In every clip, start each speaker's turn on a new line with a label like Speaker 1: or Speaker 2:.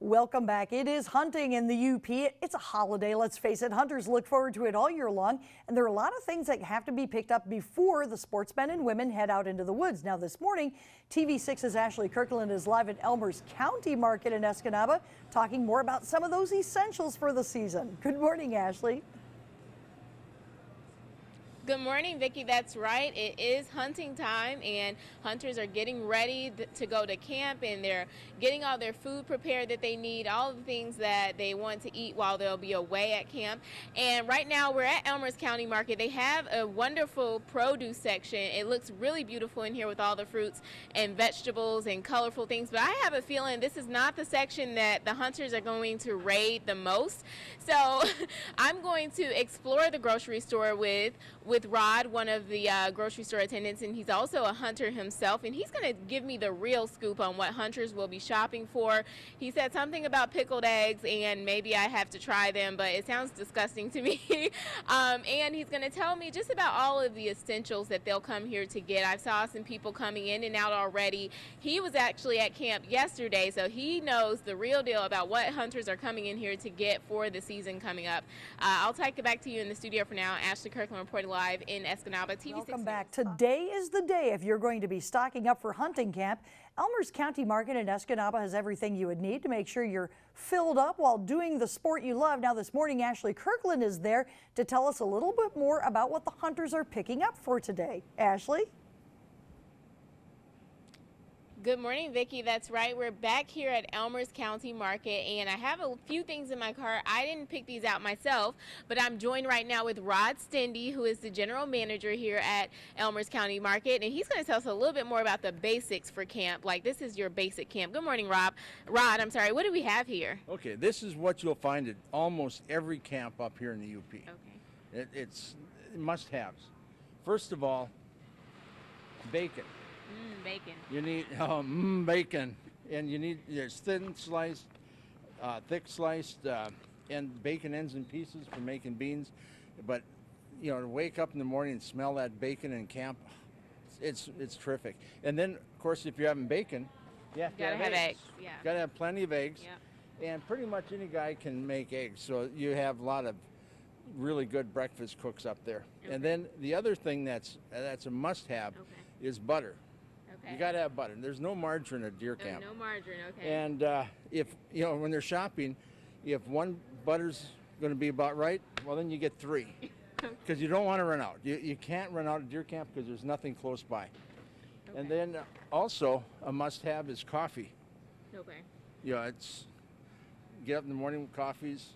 Speaker 1: Welcome back. It is hunting in the UP. It's a holiday, let's face it. Hunters look forward to it all year long, and there are a lot of things that have to be picked up before the sportsmen and women head out into the woods. Now this morning, TV6's Ashley Kirkland is live at Elmers County Market in Escanaba, talking more about some of those essentials for the season. Good morning, Ashley.
Speaker 2: Good morning, Vicki. That's right. It is hunting time, and hunters are getting ready to go to camp, and they're getting all their food prepared that they need, all the things that they want to eat while they'll be away at camp. And right now we're at Elmers County Market. They have a wonderful produce section. It looks really beautiful in here with all the fruits and vegetables and colorful things, but I have a feeling this is not the section that the hunters are going to raid the most. So I'm going to explore the grocery store with Rod, one of the grocery store attendants, and he's also a hunter himself, and he's going to give me the real scoop on what hunters will be shopping for. He said something about pickled eggs, and maybe I have to try them, but it sounds disgusting to me. And he's going to tell me just about all of the essentials that they'll come here to get. I saw some people coming in and out already. He was actually at camp yesterday, so he knows the real deal about what hunters are coming in here to get for the season coming up. I'll take it back to you in the studio for now. Ashley Kirkland reporting live in Escanaba. TV6
Speaker 1: Welcome back. Today is the day if you're going to be stocking up for hunting camp. Elmers County Market in Escanaba has everything you would need to make sure you're filled up while doing the sport you love. Now this morning, Ashley Kirkland is there to tell us a little bit more about what the hunters are picking up for today. Ashley?
Speaker 2: Good morning, Vicki. That's right. We're back here at Elmers County Market, and I have a few things in my cart. I didn't pick these out myself, but I'm joined right now with Rod Stendy, who is the general manager here at Elmers County Market, and he's going to tell us a little bit more about the basics for camp. Like, this is your basic camp. Good morning, Rod. I'm sorry. What do we have here?
Speaker 3: Okay, this is what you'll find at almost every camp up here in the UP.
Speaker 2: Okay.
Speaker 3: It's must-haves. First of all, bacon.
Speaker 2: Bacon.
Speaker 3: You need bacon, and you need there's thin sliced, thick sliced, and bacon ends and pieces for making beans. But you know, to wake up in the morning and smell that bacon in camp, it's terrific. And then, of course, if you're having bacon, you have to have eggs.
Speaker 2: Yeah.
Speaker 3: Got to have plenty of eggs.
Speaker 2: Yep.
Speaker 3: And pretty much any guy can make eggs, so you have a lot of really good breakfast cooks up there.
Speaker 2: Okay.
Speaker 3: And then the other thing that's a must-have is butter. You got to have butter. There's no margarine at deer camp.
Speaker 2: No margarine, okay.
Speaker 3: And if, you know, when they're shopping, if one butter's going to be about right, well, then you get three. Because you don't want to run out. You can't run out at deer camp because there's nothing close by. Okay. And then also a must-have is coffee.
Speaker 2: Okay.
Speaker 3: You know, it's get up in the morning with coffees,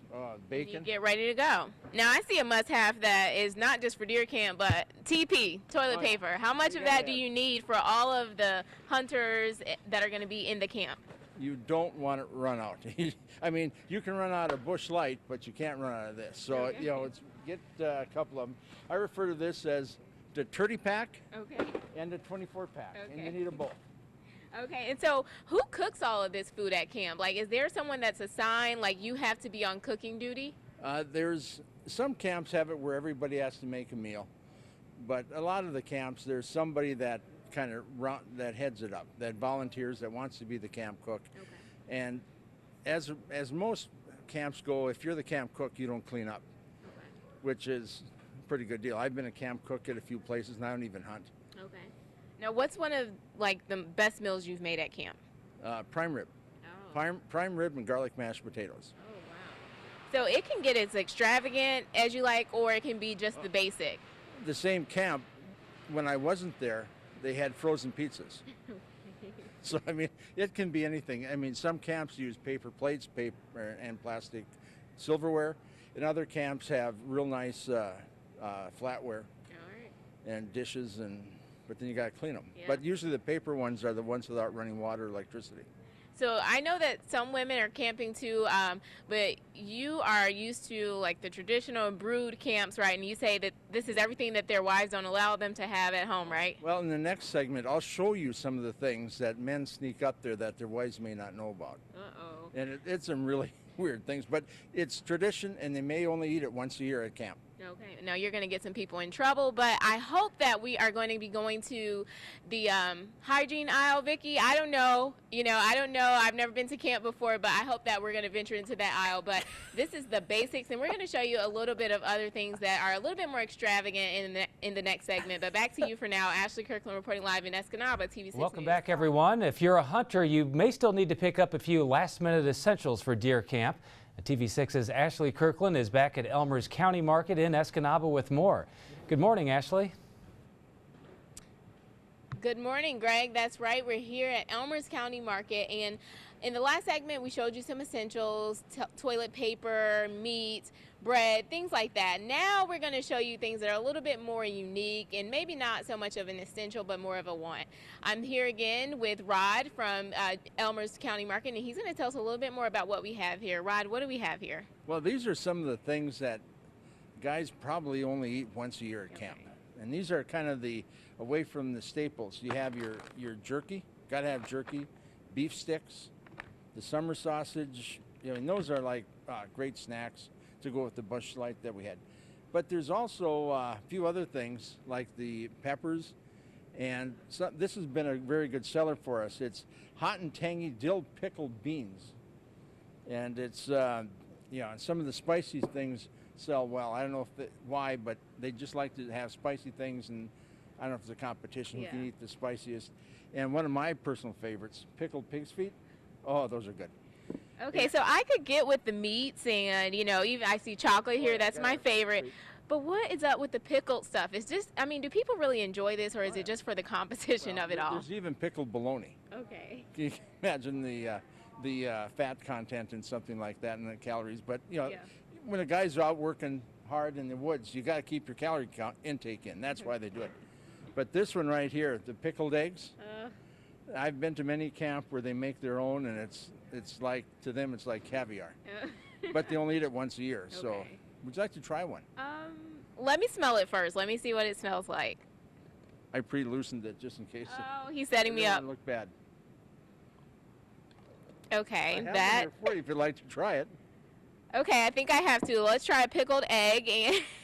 Speaker 3: bacon.
Speaker 2: You get ready to go. Now, I see a must-have that is not just for deer camp, but TP, toilet paper. How much of that do you need for all of the hunters that are going to be in the camp?
Speaker 3: You don't want to run out. I mean, you can run out of Bush Light, but you can't run out of this. So, you know, get a couple of them. I refer to this as the 30 pack and the 24 pack, and you need them both.
Speaker 2: Okay, and so who cooks all of this food at camp? Like, is there someone that's assigned, like you have to be on cooking duty?
Speaker 3: There's some camps have it where everybody has to make a meal, but a lot of the camps there's somebody that kind of that heads it up, that volunteers, that wants to be the camp cook. Okay. And as most camps go, if you're the camp cook, you don't clean up, which is a pretty good deal. I've been a camp cook at a few places, and I don't even hunt.
Speaker 2: Okay. Now, what's one of, like, the best meals you've made at camp?
Speaker 3: Prime rib. Oh. Prime rib and garlic mashed potatoes.
Speaker 2: Oh, wow. So it can get as extravagant as you like, or it can be just the basic? The
Speaker 3: same camp, when I wasn't there, they had frozen pizzas. So, I mean, it can be anything. I mean, some camps use paper plates, paper and plastic silverware, and other camps have real nice flatware and dishes but then you got to clean them. Yeah. But usually the paper ones are the ones without running water or electricity.
Speaker 2: So I know that some women are camping too, but you are used to like the traditional brood camps, right? And you say that this is everything that their wives don't allow them to have at home, right?
Speaker 3: Well, in the next segment, I'll show you some of the things that men sneak up there that their wives may not know about. Uh-oh. And it's some really weird things, but it's tradition, and they may only eat it once a year at camp.
Speaker 2: Okay, now you're going to get some people in trouble, but I hope that we are going to be going to the hygiene aisle, Vicki. I don't know. I don't know. I've never been to camp before, but I hope that we're going to venture into that aisle. But this is the basics, and we're going to show you a little bit of other things that are a little bit more extravagant in the next segment. But back to you for now. Ashley Kirkland reporting live in Escanaba, TV6
Speaker 4: Welcome
Speaker 2: News.
Speaker 4: back, everyone. If you're a hunter, you may still need to pick up a few last-minute essentials for deer camp. TV6's Ashley Kirkland is back at Elmers County Market in Escanaba with more. Good morning, Ashley.
Speaker 2: Good morning, Greg. That's right. We're here at Elmers County Market, and in the last segment, we showed you some essentials, toilet paper, meat, bread, things like that. Now we're going to show you things that are a little bit more unique and maybe not so much of an essential, but more of a want. I'm here again with Rod from Elmers County Market, and he's going to tell us a little bit more about what we have here. Rod, what do we have here?
Speaker 3: Well, these are some of the things that guys probably only eat once a year at camp. And these are kind of the, away from the staples. You have your jerky, got to have jerky, beef sticks, the summer sausage, and those are like great snacks to go with the bush light that we had. But there's also a few other things like the peppers, and so, this has been a very good seller for us. It's hot and tangy dill pickled beans, and it's and some of the spicy things sell well. I don't know why, but they just like to have spicy things, and I don't know if it's a competition who can eat the spiciest. And one of my personal favorites, pickled pig's feet. Oh, those are good.
Speaker 2: Okay, so I could get with the meats, and even I see chocolate here. That's my favorite. But what is up with the pickled stuff? It's just, I mean, do people really enjoy this, or is it just for the competition of it all?
Speaker 3: There's even pickled bologna.
Speaker 2: Okay.
Speaker 3: Can you imagine the fat content in something like that and the calories? But when a guy's out working hard in the woods, you got to keep your calorie intake in. That's why they do it. But this one right here, the pickled eggs. I've been to many camp where they make their own, and it's like, to them it's like caviar. But they only eat it once a year. Okay. So would you like to try one?
Speaker 2: Let me smell it first. Let me see what it smells like.
Speaker 3: I pre-loosened it just in case.
Speaker 2: Oh, he's setting me up.
Speaker 3: It look bad.
Speaker 2: Okay,
Speaker 3: I have
Speaker 2: that.
Speaker 3: one here for you if you'd like to try it.
Speaker 2: Okay, I think I have to. Let's try a pickled egg,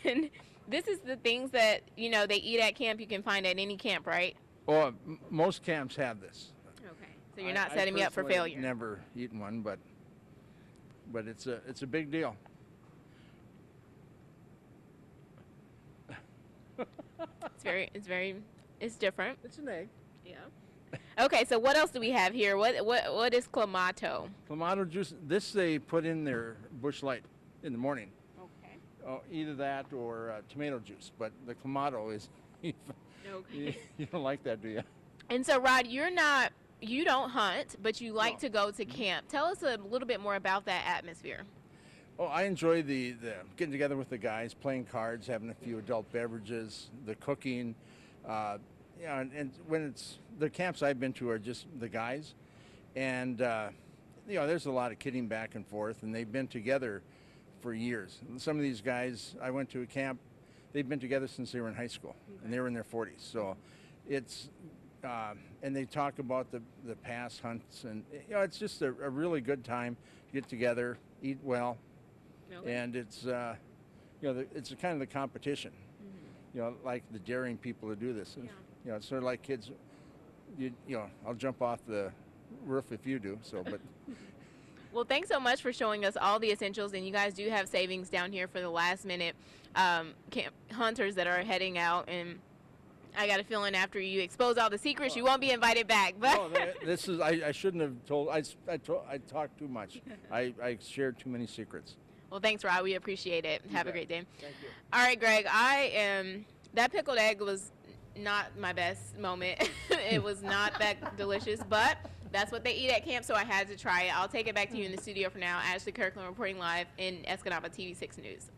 Speaker 2: and this is the things that they eat at camp. You can find at any camp, right?
Speaker 3: Oh, most camps have this.
Speaker 2: Okay, so you're not setting me up for failure.
Speaker 3: Never eaten one, but it's a big deal.
Speaker 2: It's different.
Speaker 3: It's an egg.
Speaker 2: Yeah. Okay, so what else do we have here? What is clamato?
Speaker 3: Clamato juice. This they put in their bush light in the morning.
Speaker 2: Okay.
Speaker 3: Oh, either that or tomato juice. But the clamato is.
Speaker 2: Okay.
Speaker 3: You don't like that, do you?
Speaker 2: And so, Rod, you don't hunt, but you like to go to camp. Tell us a little bit more about that atmosphere.
Speaker 3: Oh, I enjoy the getting together with the guys, playing cards, having a few adult beverages, the cooking. And when it's the camps I've been to are just the guys, and there's a lot of kidding back and forth, and they've been together for years. And some of these guys, I went to a camp. They've been together since they were in high school, and they were in their 40s. So it's, and they talk about the past hunts, and it's just a really good time to get together, eat well, and it's, it's a kind of the competition, like the daring people to do this. It's sort of like kids, I'll jump off the roof if you do. So, but.
Speaker 2: Well, thanks so much for showing us all the essentials, and you guys do have savings down here for the last minute camp hunters that are heading out, and I got a feeling after you expose all the secrets, you won't be invited back. But
Speaker 3: no, this is, I shouldn't have told, I talked too much. I shared too many secrets.
Speaker 2: Well, thanks, Rod. We appreciate it. Have a great day.
Speaker 3: Thank you.
Speaker 2: All right, Greg, that pickled egg was not my best moment. It was not that delicious, but that's what they eat at camp, so I had to try it. I'll take it back to you in the studio for now. Ashley Kirkland reporting live in Escanaba, TV6 News.